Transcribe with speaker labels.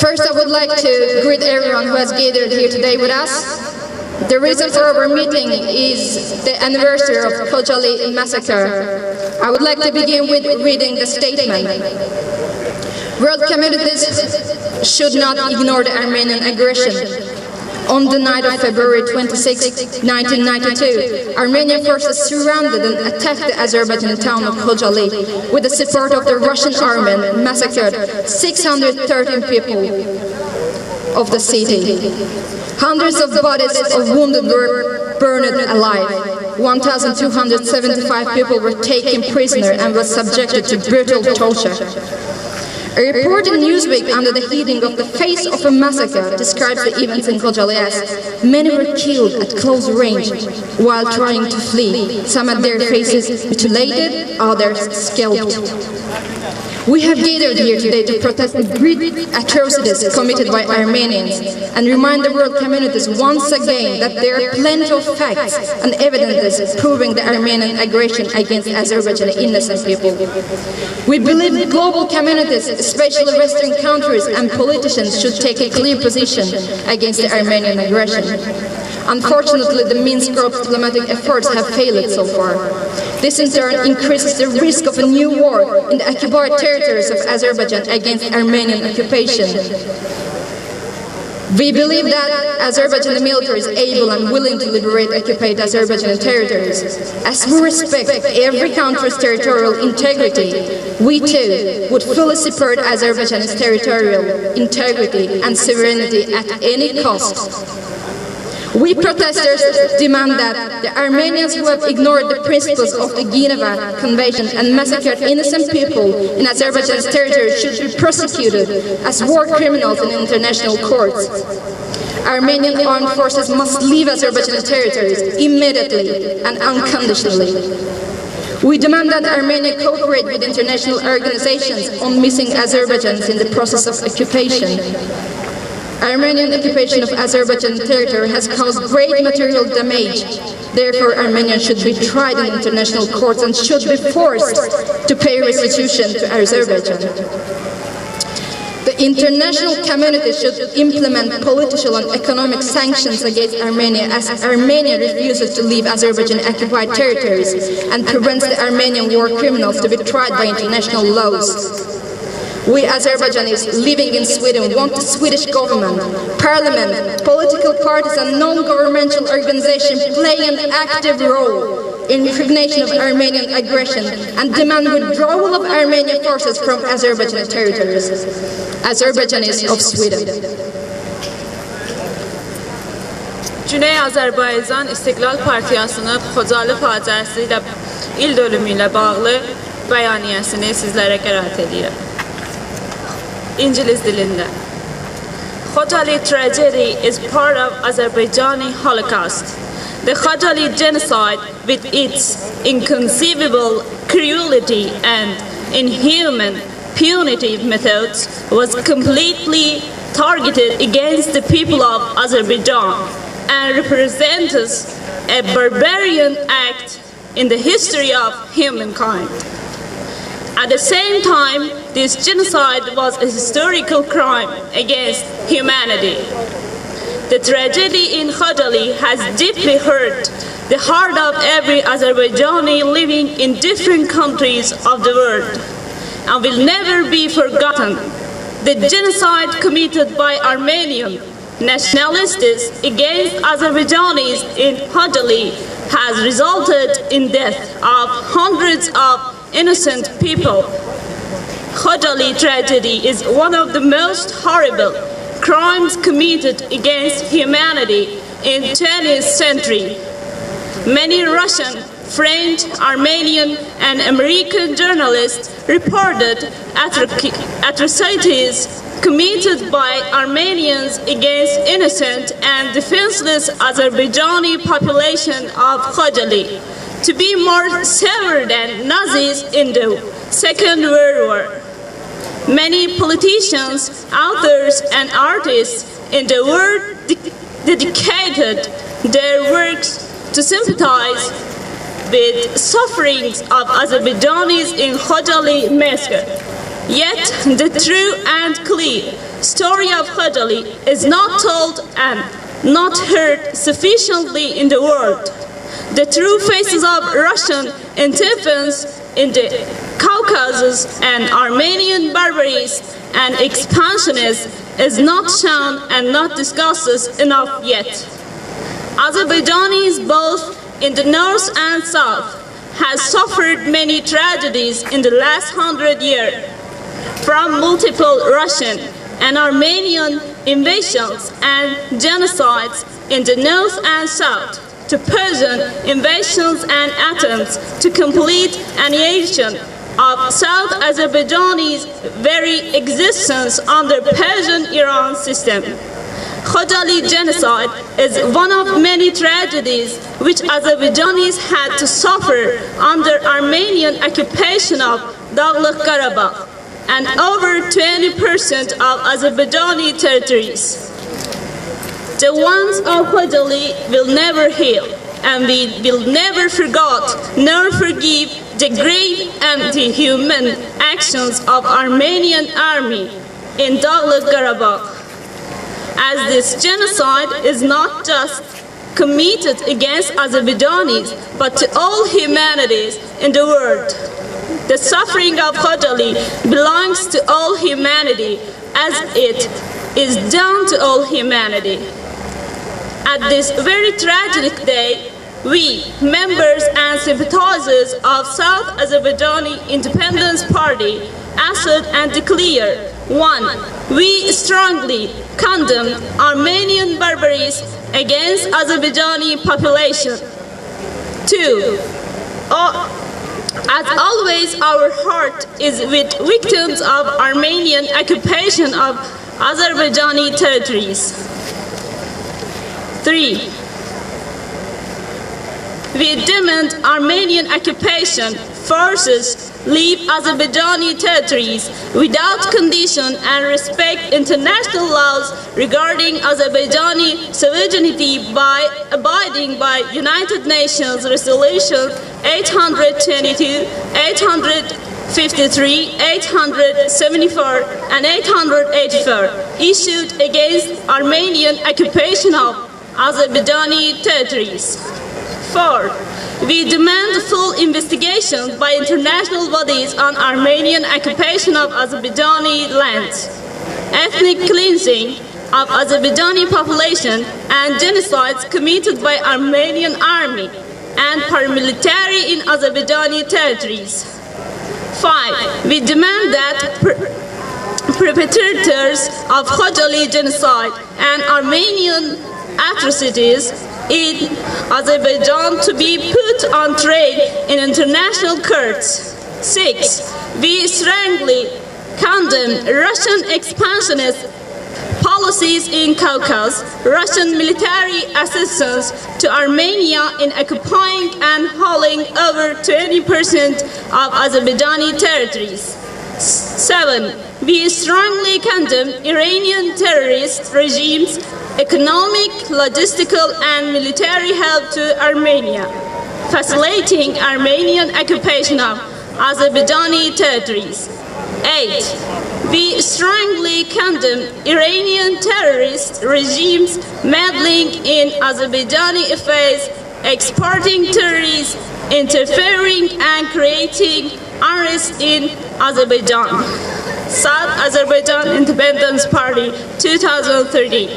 Speaker 1: First, I would like to greet everyone who has gathered here today with us. The reason for our meeting is the anniversary of Khojaly massacre. I would like to begin with reading the statement. World communities should not ignore the Armenian aggression. On the night of February 26, 1992, Armenian forces surrounded and attacked the Azerbaijani town of Khojaly with the support of the Russian army and massacred 613 people of the city. Hundreds of bodies of wounded were burned alive. 1,275 people were taken prisoner and were subjected to brutal torture. A report in Newsweek under the heading of the face of a massacre describes the events in Khojaly as many were killed at close range while trying to flee. Some had their faces mutilated, others scalped. We have gathered here today to protest the great atrocities committed by Armenians and remind the world communities once again that there are plenty of facts and evidences proving the Armenian aggression against Azerbaijani innocent people. We believe global communities, especially Western countries and politicians, should take a clear position against the Armenian aggression. Unfortunately, the Minsk group's diplomatic efforts have failed so far. This in turn increases the risk of a new war in the occupied territories of Azerbaijan against Armenian occupation. We believe that Azerbaijani military is able and willing to liberate occupied Azerbaijani territories. As we respect every country's territorial integrity, we too would fully support Azerbaijan's territorial integrity and sovereignty at any cost. We protesters demand that the Armenians who have ignored the principles of the Geneva Convention and massacred innocent people in Azerbaijan's territory should be prosecuted as war criminals in international courts. Armenian armed forces must leave Azerbaijan's territories immediately and unconditionally. We demand that Armenia cooperate with international organizations on missing Azerbaijans in the process of occupation. Armenian occupation of Azerbaijan territory has caused great material damage. Therefore, Armenia should be tried in international courts and should be forced to pay restitution to Azerbaijan. The international community should implement political and economic sanctions against Armenia as Armenia refuses to leave Azerbaijan-occupied territories and prevents the Armenian war criminals to be tried by international laws. We Azerbaijanis living in Sweden want the Swedish government, parliament, political parties and non-governmental organizations play an active role in recognition of Armenian aggression and demand withdrawal of Armenian forces from Azerbaijan territories. Azerbaijanis of Sweden.
Speaker 2: Güney Azərbaycan İstiqlal Partiyasının Xocalı faciəsi ilə il dönümü ilə bağlı bəyaniyəsini sizlərə qərat edirəm. İngiliz dilində. Khojaly tragedy is part of Azerbaijani Holocaust. The Khojaly genocide, with its inconceivable cruelty and inhuman punitive methods, was completely targeted against the people of Azerbaijan and represents a barbarian act in the history of humankind. At the same time, this genocide was a historical crime against humanity. The tragedy in Khojaly has deeply hurt the heart of every Azerbaijani living in different countries of the world and will never be forgotten. The genocide committed by Armenian nationalists against Azerbaijanis in Khojaly has resulted in death of hundreds of innocent people. Khojaly tragedy is one of the most horrible crimes committed against humanity in the 20th century. Many Russian, French, Armenian, and American journalists reported atrocities committed by Armenians against innocent and defenseless Azerbaijani population of Khojaly to be more severe than Nazis in the Second World War. Many politicians, authors, and artists in the world dedicated their works to sympathize with sufferings of Azerbaijanis in Khojaly massacre. Yet the true and clear story of Khojaly is not told and not heard sufficiently in the world. The true faces of Russian independence in the Caucasus and Armenian barbaries and expansionism is not shown and not discussed enough yet. Azerbaijanis both in the north and south has suffered many tragedies in the last 100 years, from multiple Russian and Armenian invasions and genocides in the north and south, to Persian invasions and attempts to complete annihilation of South Azerbaijani's very existence under Persian-Iran system. Khojaly genocide is one of many tragedies which Azerbaijanis had to suffer under Armenian occupation of Karabakh and over 20% of Azerbaijani territories. The wounds of Khojaly will never heal, and we will never forget nor forgive the grave anti-human actions of Armenian army in Karabakh. As this genocide is not just committed against Azerbaijanis, but to all humanities in the world. The suffering of Khojaly belongs to all humanity, as it is done to all humanity. At this very tragic day, we, members and sympathizers of South Azerbaijani Independence Party, assert and declare: 1. We strongly condemn Armenian barbaries against Azerbaijani population. 2. As always, our heart is with victims of Armenian occupation of Azerbaijani territories. 3. We demand Armenian occupation forces leave Azerbaijani territories without condition and respect international laws regarding Azerbaijani sovereignty by abiding by United Nations Resolutions 822, 853, 874, and 884 issued against Armenian occupation of Azerbaijani territories. 4. We demand full investigation by international bodies on Armenian occupation of Azerbaijani lands, ethnic cleansing of Azerbaijani population, and genocides committed by Armenian army and paramilitary in Azerbaijani territories. 5. We demand that perpetrators of Khojaly genocide and Armenian atrocities in Azerbaijan to be put on trial in international courts. 6. We strongly condemn Russian expansionist policies in Caucasus, Russian military assistance to Armenia in occupying and holding over 20% of Azerbaijani territories. 7. We strongly condemn Iranian terrorist regimes' economic, logistical, and military help to Armenia, facilitating Armenian occupation of Azerbaijani territories. 8. We strongly condemn Iranian terrorist regimes meddling in Azerbaijani affairs, exporting terrorists, interfering and creating unrest in Azerbaijan. South Azerbaijan Independence Party, 2013.